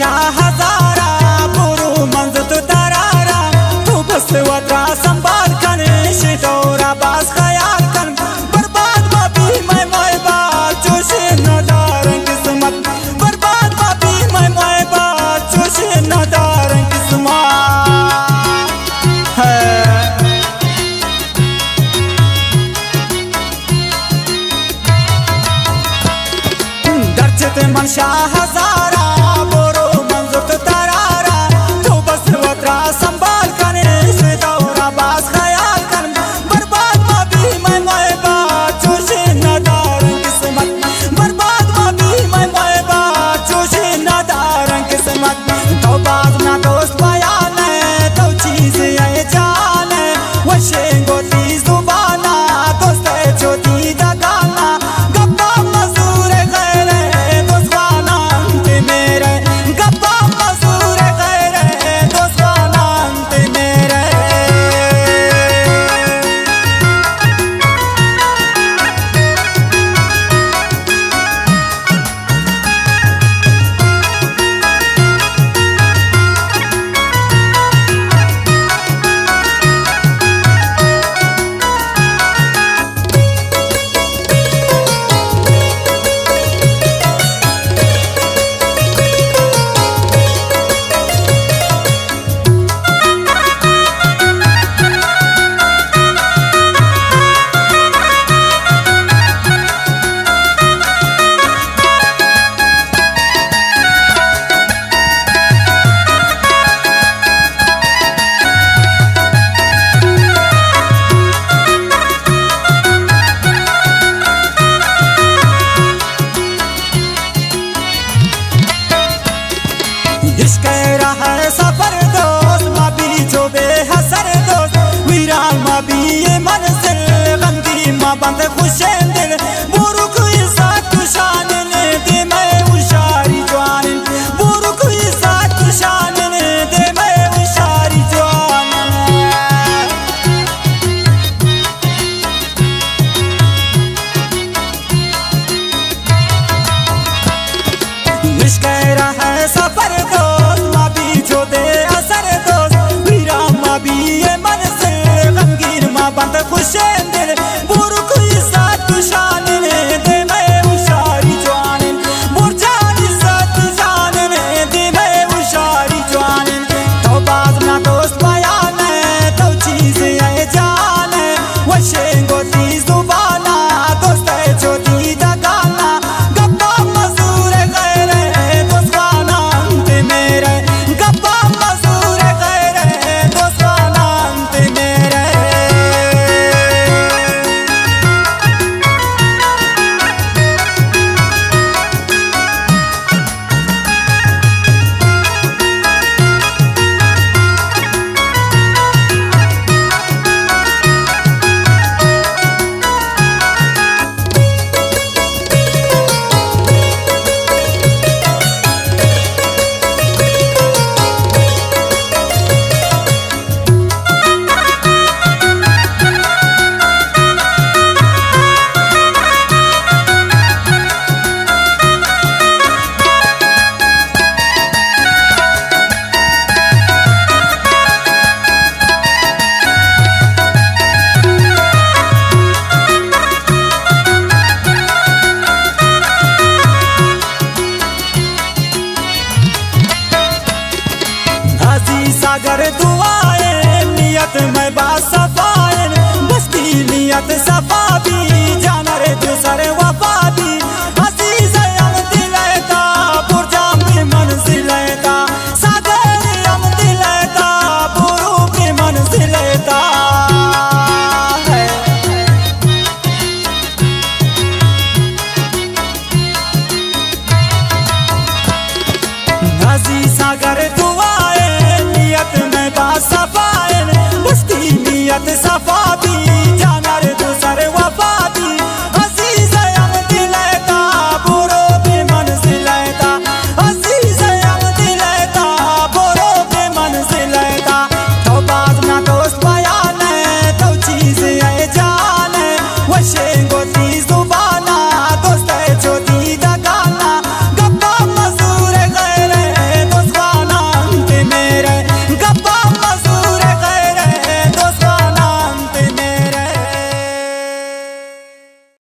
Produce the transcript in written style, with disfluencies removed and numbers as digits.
मनशा हजारा बुरु मंज तू तरारा तू बस वत्रा संभाल कन शिदोरा बास ख्याल कन बर्बाद बाबी मैं बात जोशी नदार किस्मत बर्बाद बाबी मैं बात जोशी नदार किस्मत है दर्जत मनशा हजारा बोरो मंजूर तो तरारा तू बस वत्रा संभाल कर दौरा बास ख्याल कर बर्बाद बाबी मैं बात जोशी नदार किस्मत बर्बाद बाबी मैं बात जोशी नदार किस्मत तो बाज ना दोस्त बयान है तो चीज ये जान है वो शेंगो तीज जुबाना दोस्त है छोटी दगाना गप्पा मजदूर गैरे दोस्ताना अंत मेरे गप्पा मजदूर गैरे दोस्ताना अंत मेरे इश्क़ रहा है सफर दोस्त माबी जो बेहसर दोस्त वीरान माबी ये मंजिल गमगी माँ बंद खुशे दिल बुरुक इज़्ज़त शान ने दे मैं उशारी जवान बुरुक इज़्ज़त शान ने दे मैं उशारी जवान इश्क़ रहा है सफर बंद खुशे दिल बुरुक इज़्ज़त शान ने दे मैं उशारी जवान बुरजान इज़्ज़त शान ने दे मैं उशारी जवान तो बाज ना दोस्त बयान है तो चीज ये जान है वो शेंगो तीज जुबाना दोस्त है छोटी दगाना गप्पा मजदूर गैरे दोस्ताना अंत मेरे गप्पा मजदूर गैरे दोस्ताना अंत मेरे सागर दुआएं नियत में बासफाएं बस्ती नियत सफा भी जाना रे दूसरे